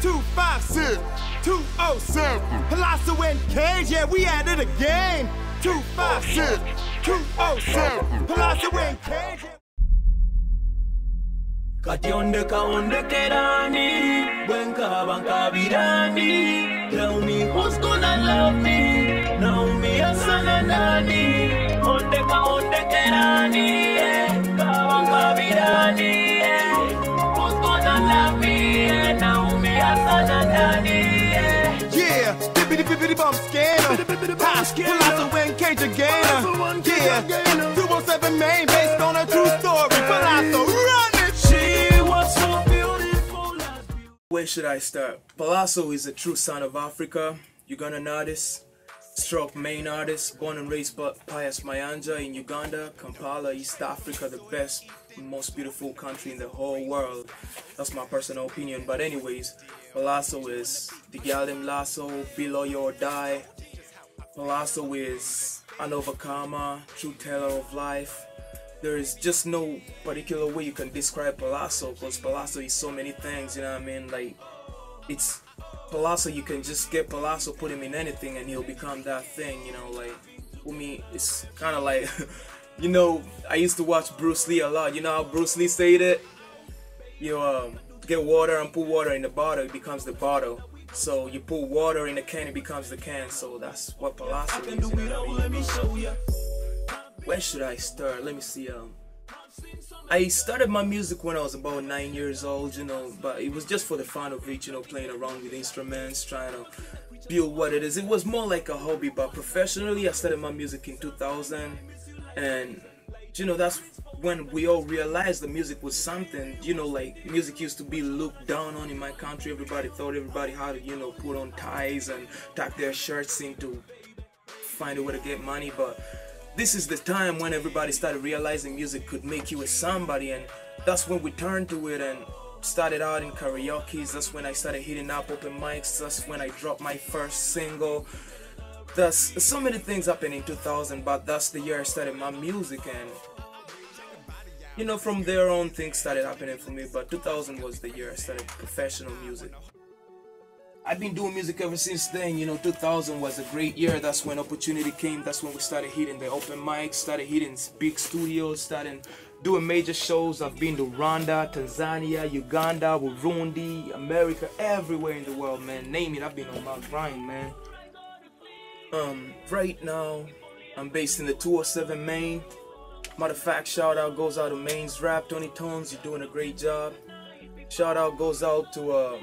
256, 207. Pallaso and Cage, yeah, we at it again. 256, 207. Pallaso and Cage. Kationde kaonde kerani, wenka banka birani. Tell me who's gonna love me. Now me asana nani. Onde kaonde kerani, banka birani. Who's gonna love me? Now me asana nani. Yeah, bippity bump scanner. Pallaso and Cage again. Yeah, 207 main based on a true story. Pallaso, run it. Where should I start? Pallaso is a true son of Africa, Ugandan artist, stroke main artist, born and raised by Pius Mayanja in Uganda, Kampala, East Africa, the best, most beautiful country in the whole world. That's my personal opinion. But anyways, Pallaso is the Galem Lasso, Be Loyal or Die. Pallaso is an overcomer, true teller of life. There is just no particular way you can describe Pallaso, because Pallaso is so many things, you know what I mean? Like, it's Pallaso, you can just get Pallaso, put him in anything and he'll become that thing, you know? Like, for me, it's kind of like, you know, I used to watch Bruce Lee a lot. You know how Bruce Lee said it? You get water and put water in the bottle, it becomes the bottle. So you put water in the can, it becomes the can. So that's what Pallaso is, you know what I mean? Where should I start? Let me see. I started my music when I was about 9 years old, you know, but it was just for the fun of it, you know, playing around with instruments, trying to build what it is. It was more like a hobby, but professionally I started my music in 2000, and you know, that's when we all realized the music was something. You know, like, music used to be looked down on in my country. Everybody thought everybody had to, you know, put on ties and tuck their shirts in to find a way to get money, but this is the time when everybody started realizing music could make you a somebody, and that's when we turned to it and started out in karaoke. That's when I started hitting up open mics. That's when I dropped my first single. There's so many things happened in 2000, but that's the year I started my music, and you know, from there on things started happening for me. But 2000 was the year I started professional music. I've been doing music ever since then. You know, 2000 was a great year. That's when opportunity came. That's when we started hitting the open mics, started hitting big studios, started doing major shows. I've been to Rwanda, Tanzania, Uganda, Burundi, America, everywhere in the world, man. Name it, I've been on my grind, man. Right now, I'm based in the 207 Main. Matter of fact, shout out goes out to Main's Rap, Tony Tones, you're doing a great job. Shout out goes out to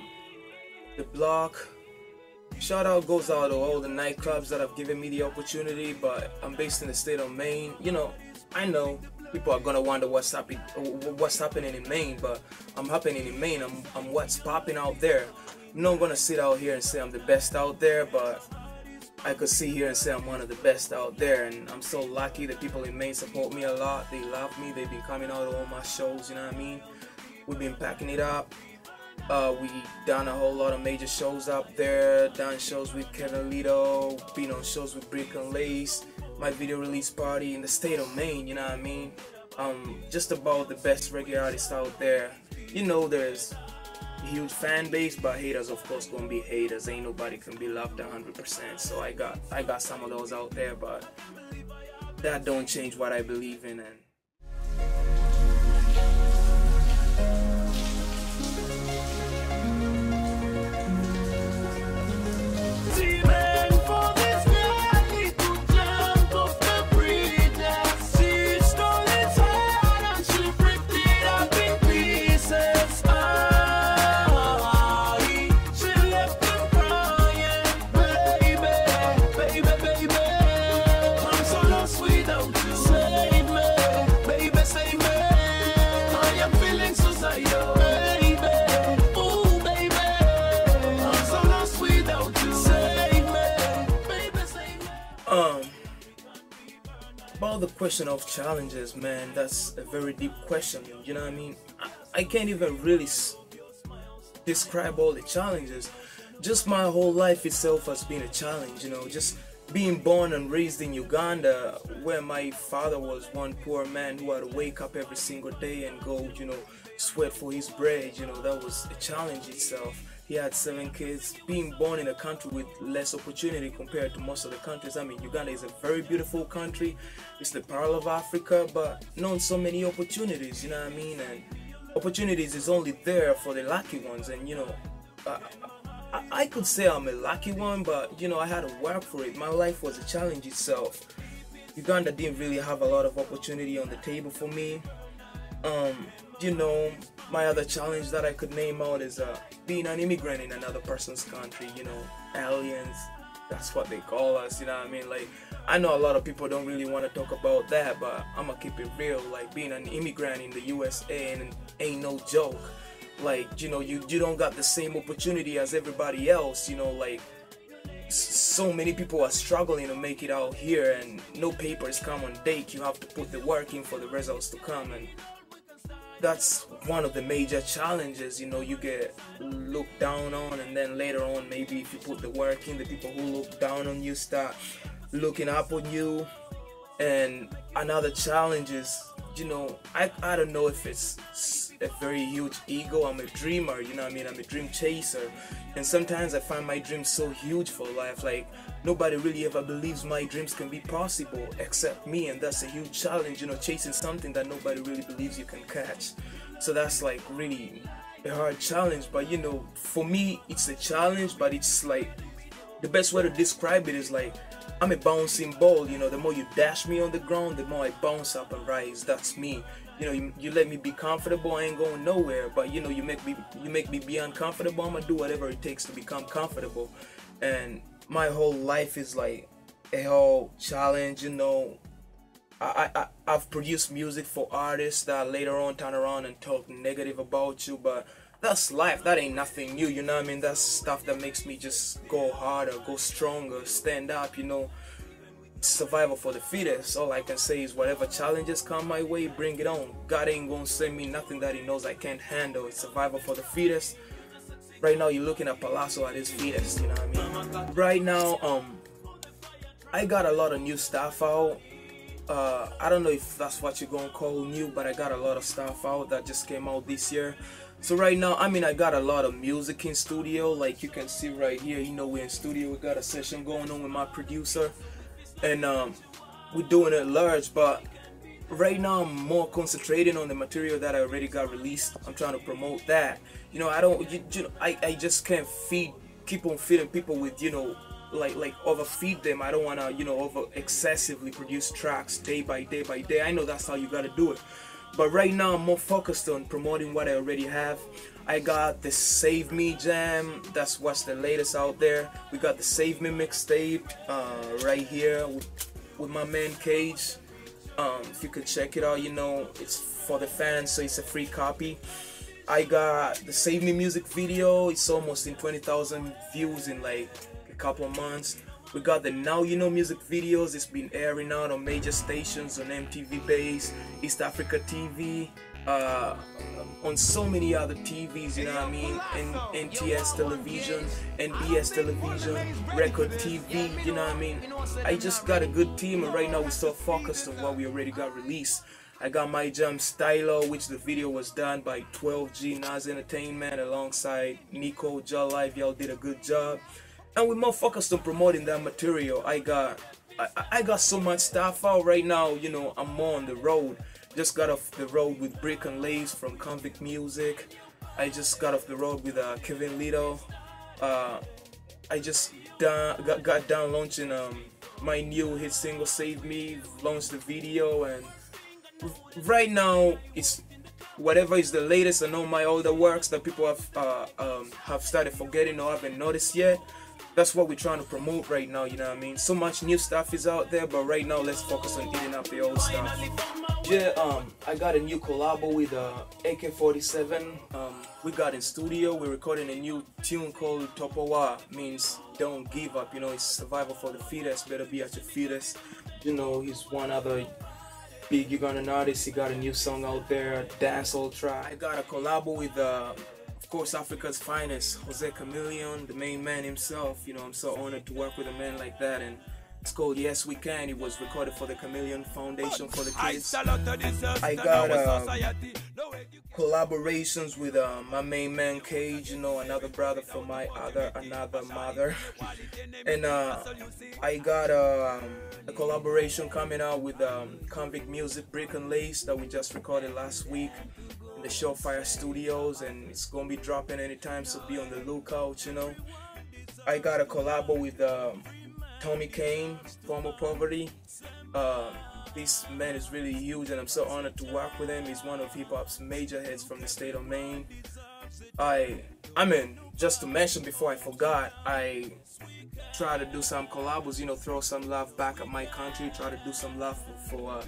the block. Shout out goes out to all the nightclubs that have given me the opportunity, but I'm based in the state of Maine. You know, I know people are gonna wonder what's happening in Maine, but I'm happening in Maine. I'm what's popping out there. I'm not gonna sit out here and say I'm the best out there, but I could sit here and say I'm one of the best out there, and I'm so lucky that people in Maine support me a lot. They love me. They've been coming out to all my shows, you know what I mean? We've been packing it up. We done a whole lot of major shows up there, done shows with Kevin Lito, been on shows with Brick and Lace, my video release party in the state of Maine, you know what I mean? Just about the best reggae artists out there. You know, there's a huge fan base, but haters of course gonna be haters. Ain't nobody can be loved 100%. So I got some of those out there, but that don't change what I believe in. And about the question of challenges, man, that's a very deep question, you know what I mean? I can't even really describe all the challenges. Just my whole life itself has been a challenge, you know, just being born and raised in Uganda, where my father was one poor man who had to wake up every single day and go, you know, sweat for his bread, you know, that was a challenge itself. He had 7 kids. Being born in a country with less opportunity compared to most of the countries. I mean, Uganda is a very beautiful country. It's the pearl of Africa, but not so many opportunities, you know what I mean? And opportunities is only there for the lucky ones. And, you know, I could say I'm a lucky one, but, you know, I had to work for it. My life was a challenge itself. Uganda didn't really have a lot of opportunity on the table for me. You know, my other challenge that I could name out is being an immigrant in another person's country, you know, aliens, that's what they call us, you know what I mean? Like, I know a lot of people don't really want to talk about that, but I'm gonna keep it real. Like, being an immigrant in the USA ain't no joke. Like, you know, you don't got the same opportunity as everybody else, you know, like, so many people are struggling to make it out here, and no papers come on date. You have to put the work in for the results to come, and that's one of the major challenges. You know, you get looked down on, and then later on, maybe if you put the work in, the people who look down on you start looking up on you. And another challenge is, you know, I don't know if it's a very huge ego. I'm a dreamer, you know what I mean? I'm a dream chaser, and sometimes I find my dreams so huge for life. Like, nobody really ever believes my dreams can be possible except me, and that's a huge challenge, you know, chasing something that nobody really believes you can catch. So that's like really a hard challenge. But, you know, for me it's a challenge, but it's like, the best way to describe it is like, I'm a bouncing ball, you know. The more you dash me on the ground, the more I bounce up and rise. That's me. You know, you let me be comfortable, I ain't going nowhere. But, you know, you make me be uncomfortable, I'm gonna do whatever it takes to become comfortable. And my whole life is like a whole challenge, you know. I've produced music for artists that later on turn around and talk negative about you, but that's life. That ain't nothing new, you know what I mean? That's stuff that makes me just go harder, go stronger, stand up, you know. Survival for the fittest. All I can say is whatever challenges come my way, bring it on. God ain't gonna send me nothing that he knows I can't handle. It's survival for the fittest. Right now you're looking at Pallaso at his fittest, you know what I mean? Right now, I got a lot of new stuff out. I don't know if that's what you're gonna call new, but I got a lot of stuff out that just came out this year. So right now, I mean, I got a lot of music in studio. Like you can see right here, you know, we're in studio. We got a session going on with my producer, and we're doing it large. But right now, I'm more concentrating on the material that I already got released. I'm trying to promote that. You know, I just can't keep on feeding people with, you know, like overfeed them. I don't wanna, you know, over excessively produce tracks day by day by day. I know that's how you gotta do it. But right now I'm more focused on promoting what I already have. I got the Save Me Jam, that's what's the latest out there. We got the Save Me mixtape right here with my man Cage. If you could check it out, you know, it's for the fans, so it's a free copy. I got the Save Me music video. It's almost in 20,000 views in like a couple of months. We got the Now You Know music videos. It's been airing out on major stations, on MTV Base, East Africa TV, on so many other TVs, you know what I mean, NTS television, NBS television, Record TV, you know what I mean. I just got a good team, and right now we're so focused on what we already got released. I got my jam Stylo, which the video was done by 12G Nas Entertainment alongside Nico, Ja Live. Y'all did a good job. And we're more focused on promoting that material. I got so much stuff out right now, you know. I'm more on the road. Just got off the road with Brick and Lace from Convict Music. I just got off the road with Kevin Little. I just got done launching my new hit single Save Me, launched the video, and right now it's whatever is the latest and all my older works that people have started forgetting or haven't noticed yet. That's what we're trying to promote right now, you know what I mean? So much new stuff is out there, but right now let's focus on eating up the old stuff. Yeah, I got a new collabo with AK-47. We got in studio, we're recording a new tune called Topowa, means don't give up, you know, it's survival for the fittest, better be at your fittest. You know, he's one other big Ugandan artist. He got a new song out there, Dancehall Track. I got a collabo with of course, Africa's finest, Jose Chameleon, the main man himself. You know, I'm so honored to work with a man like that, and it's called Yes We Can. It was recorded for the Chameleon Foundation for the kids. I got collaborations with my main man Cage, you know, another brother from my another mother. And I got a collaboration coming out with Convict Music, Brick and Lace, that we just recorded last week in the Showfire Studios, and it's gonna be dropping anytime, so be on the lookout, you know. I got a collabo with Tommy Kane, Former Poverty. This man is really huge, and I'm so honored to work with him. He's one of hip-hop's major heads from the state of Maine. I mean, just to mention before I forgot, I try to do some collabos, you know, throw some love back at my country, try to do some love for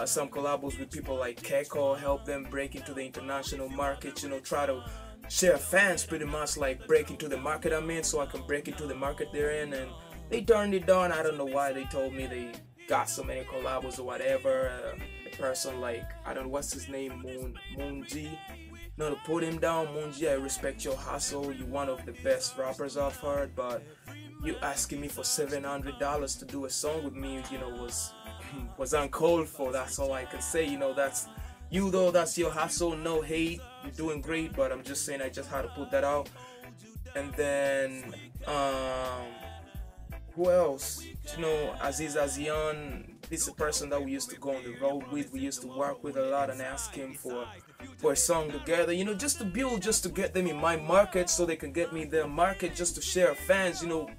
some collabos with people like Keko, help them break into the international market, you know, try to share fans pretty much, like break into the market I'm in so I can break into the market they're in. And they turned it down. I don't know why. They told me they got so many collabos or whatever. A person like, I don't know what's his name, Moonji. No, to put him down, Moonji, I respect your hustle. You're one of the best rappers I've heard, but you asking me for $700 to do a song with me, you know, was uncalled for. That's all I can say. You know, that's you though. That's your hustle. No hate. You're doing great, but I'm just saying I just had to put that out. And then who else? You know, Aziz Azian. This is a person that we used to go on the road with. We used to work with a lot and ask him for a song together. You know, just to build, just to get them in my market so they can get me in their market, just to share fans. You know,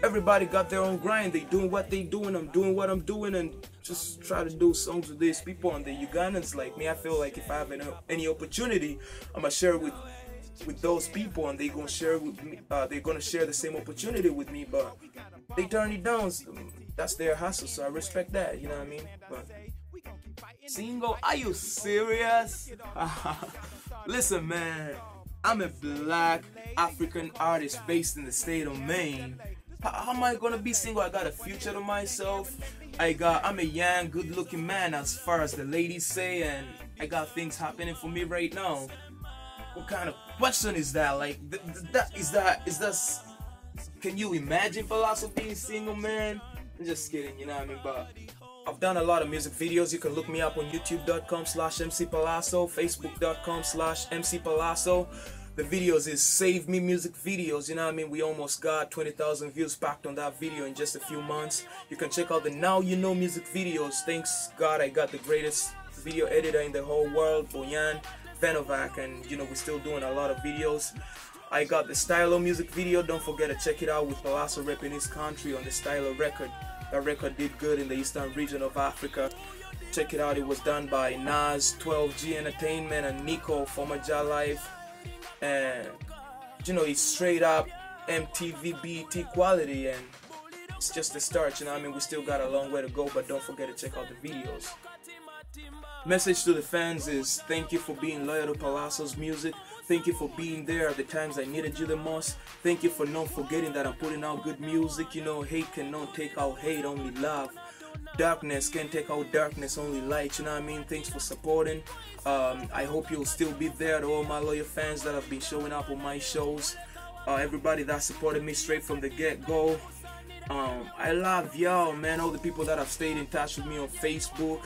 everybody got their own grind. They doing what they doing. I'm doing what I'm doing, and just try to do songs with these people. And the Ugandans like me, I feel like if I have any opportunity, I'm gonna share with those people, and they gonna share with me. They're gonna share the same opportunity with me, but they turn it down. So that's their hustle, so I respect that. You know what I mean? But single? Are you serious? Listen, man, I'm a black African artist based in the state of Maine. How am I gonna be single? I got a future to myself. I'm a young, good-looking man, as far as the ladies say, and I got things happening for me right now. What kind of question is that? Like, is that? Can you imagine Pallaso being single, man? I'm just kidding, you know what I mean? But I've done a lot of music videos. You can look me up on youtube.com/MCPallaso, facebook.com/MCPallaso. The videos is Save Me Music Videos, you know what I mean? We almost got 20,000 views packed on that video in just a few months. You can check out the Now You Know music videos. Thanks God I got the greatest video editor in the whole world, Boyan Venovac, and you know, we're still doing a lot of videos. I got the Stylo music video. Don't forget to check it out with Pallaso repping his country on the Stylo record. That record did good in the eastern region of Africa. Check it out. It was done by Nas, 12G Entertainment, and Nico, former Ja Life. And you know, it's straight up MTV BET quality, and it's just the start, you know what I mean? We still got a long way to go, but don't forget to check out the videos. Message to the fans is thank you for being loyal to Pallaso's music. Thank you for being there at the times I needed you the most. Thank you for not forgetting that I'm putting out good music. You know, hate cannot take out hate, only love. Darkness can't take out darkness, only light. You know what I mean? Thanks for supporting. I hope you'll still be there. To all my loyal fans that have been showing up on my shows, everybody that supported me straight from the get-go, I love y'all, man. All the people that have stayed in touch with me on Facebook,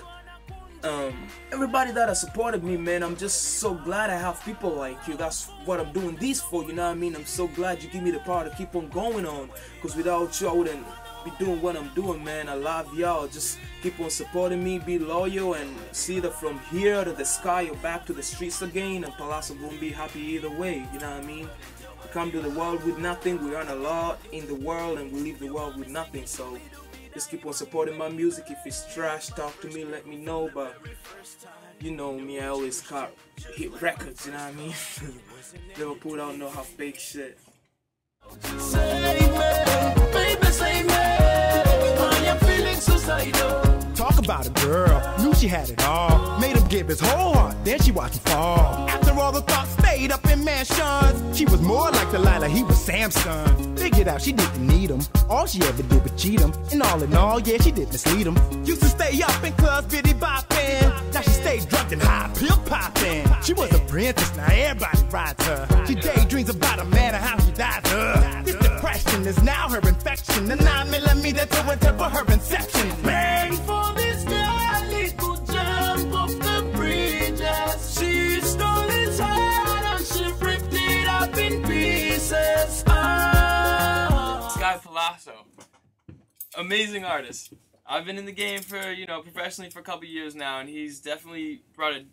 everybody that has supported me, man. I'm just so glad I have people like you. That's what I'm doing this for, you know what I mean? I'm so glad you give me the power to keep on going on, because without you I wouldn't be doing what I'm doing, man. I love y'all. Just keep on supporting me, be loyal, and see that from here to the sky or back to the streets again, and Pallaso won't be happy either way, you know what I mean? We come to the world with nothing, we earn a lot in the world, and we leave the world with nothing. So just keep on supporting my music. If it's trash, talk to me, let me know. But you know me, I always got hit records, you know what I mean? Never put out no half-baked shit. Save me, baby, save me. I am feeling suicidal. Talk about a girl, knew she had it all. Made him give his whole heart, then she watched him fall. After all the thoughts stayed up in mansions, she was more like Delilah, he was Samson. Figured out she didn't need him, all she ever did was cheat him. And all in all, yeah, she did mislead him. Used to stay up in clubs, bitty bopping. Now she stayed drugged and high, pill popping. She was a princess, now everybody rides her. She daydreams about a man and how he died her. This depression is now her infection. The 9mm to interpret her inception. Bang for this girl, it could jump off the bridge. Pallaso. Amazing artist. I've been in the game for, professionally for a couple years now, and he's definitely brought a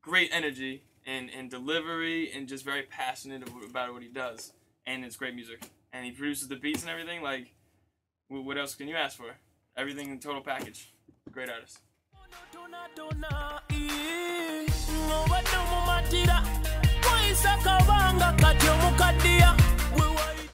great energy and delivery and just very passionate about what he does. And it's great music. And he produces the beats and everything. Like, what else can you ask for? Everything in total package. Great artist. Why